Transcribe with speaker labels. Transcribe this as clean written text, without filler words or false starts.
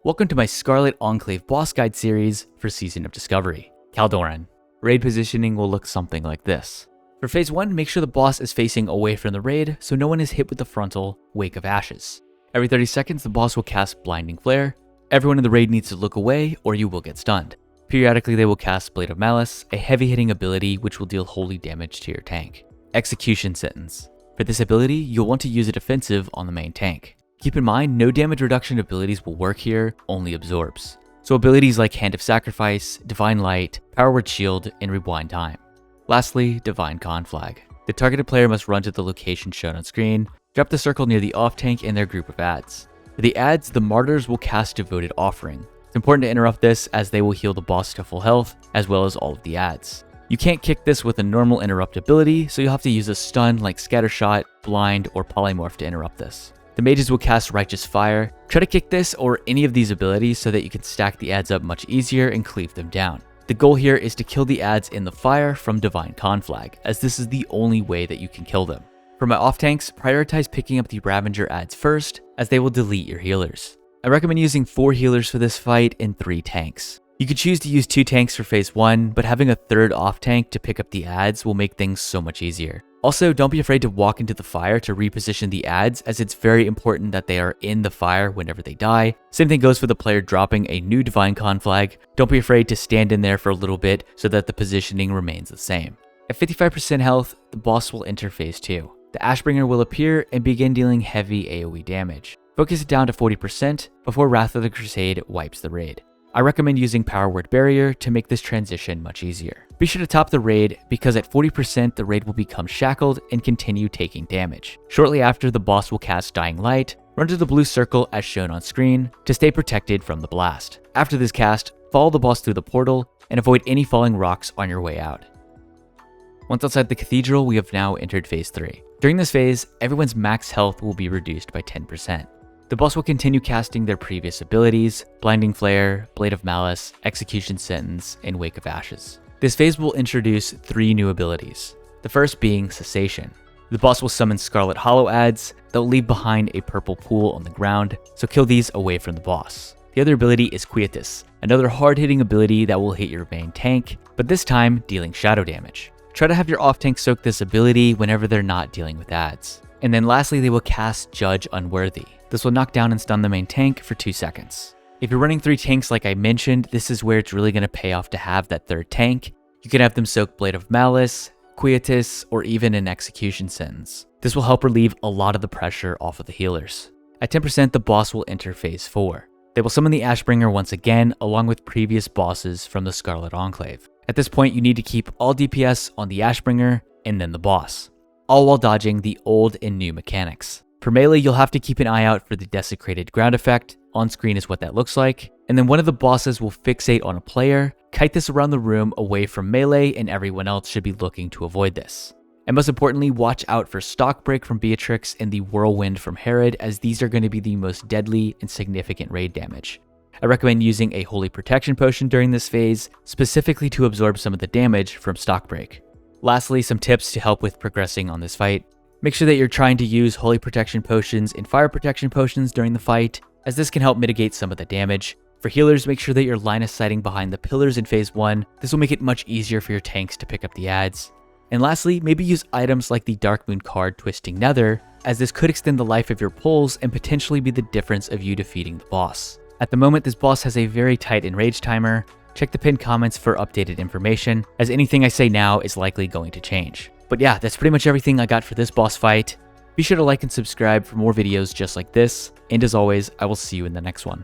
Speaker 1: Welcome to my Scarlet Enclave boss guide series for Season of Discovery, Caldoran. Raid positioning will look something like this. For phase 1, make sure the boss is facing away from the raid so no one is hit with the frontal Wake of Ashes. Every 30 seconds, the boss will cast Blinding Flare. Everyone in the raid needs to look away or you will get stunned. Periodically, they will cast Blade of Malice, a heavy hitting ability which will deal holy damage to your tank. Execution Sentence. For this ability, you'll want to use a defensive on the main tank. Keep in mind, no damage reduction abilities will work here, only absorbs. So abilities like Hand of Sacrifice, Divine Light, Power Word Shield, and Rewind Time. Lastly, Divine Conflag. The targeted player must run to the location shown on screen, drop the circle near the off tank and their group of adds. For the adds, the Martyrs will cast Devoted Offering. It's important to interrupt this as they will heal the boss to full health, as well as all of the adds. You can't kick this with a normal interrupt ability, so you'll have to use a stun like Scattershot, Blind, or Polymorph to interrupt this. The mages will cast Righteous Fire. Try to kick this or any of these abilities so that you can stack the adds up much easier and cleave them down. The goal here is to kill the adds in the fire from Divine Conflag, as this is the only way that you can kill them. For my off tanks, prioritize picking up the Ravager adds first, as they will delete your healers. I recommend using 4 healers for this fight and 3 tanks. You could choose to use 2 tanks for phase 1, but having a 3rd off tank to pick up the adds will make things so much easier. Also, don't be afraid to walk into the fire to reposition the adds, as it's very important that they are in the fire whenever they die. Same thing goes for the player dropping a new Divine Conflag. Don't be afraid to stand in there for a little bit so that the positioning remains the same. At 55% health, the boss will enter phase 2. The Ashbringer will appear and begin dealing heavy AoE damage. Focus it down to 40% before Wrath of the Crusade wipes the raid. I recommend using Power Word Barrier to make this transition much easier. Be sure to top the raid because at 40% the raid will become shackled and continue taking damage. Shortly after, the boss will cast Dying Light, run to the blue circle as shown on screen to stay protected from the blast. After this cast, follow the boss through the portal and avoid any falling rocks on your way out. Once outside the cathedral, we have now entered phase 3. During this phase, everyone's max health will be reduced by 10%. The boss will continue casting their previous abilities, Blinding Flare, Blade of Malice, Execution Sentence, and Wake of Ashes. This phase will introduce 3 new abilities, the first being Cessation. The boss will summon Scarlet Hollow adds that will leave behind a purple pool on the ground, so kill these away from the boss. The other ability is Quietus, another hard-hitting ability that will hit your main tank, but this time dealing shadow damage. Try to have your off tank soak this ability whenever they're not dealing with adds. And then lastly, they will cast Judge Unworthy. This will knock down and stun the main tank for 2 seconds. If you're running 3 tanks like I mentioned, this is where it's really going to pay off to have that 3rd tank. You can have them soak Blade of Malice, Quietus, or even an Execution Sentence. This will help relieve a lot of the pressure off of the healers. At 10%, the boss will enter phase 4. They will summon the Ashbringer once again, along with previous bosses from the Scarlet Enclave. At this point, you need to keep all DPS on the Ashbringer and then the boss, all while dodging the old and new mechanics. For melee, you'll have to keep an eye out for the Desecrated Ground effect. On screen is what that looks like. And then one of the bosses will fixate on a player, kite this around the room away from melee, and everyone else should be looking to avoid this. And most importantly, watch out for Stock Break from Beatrix and the Whirlwind from Herod, as these are going to be the most deadly and significant raid damage. I recommend using a Holy Protection Potion during this phase, specifically to absorb some of the damage from Stock Break. Lastly, some tips to help with progressing on this fight. Make sure that you're trying to use Holy Protection Potions and Fire Protection Potions during the fight, as this can help mitigate some of the damage. For healers, make sure that you're line of sighting behind the pillars in phase 1. This will make it much easier for your tanks to pick up the adds. And lastly, maybe use items like the Dark Moon card Twisting Nether, as this could extend the life of your pulls and potentially be the difference of you defeating the boss. At the moment, this boss has a very tight enrage timer. Check the pinned comments for updated information, as anything I say now is likely going to change. But yeah, that's pretty much everything I got for this boss fight. Be sure to like and subscribe for more videos just like this, and as always, I will see you in the next one.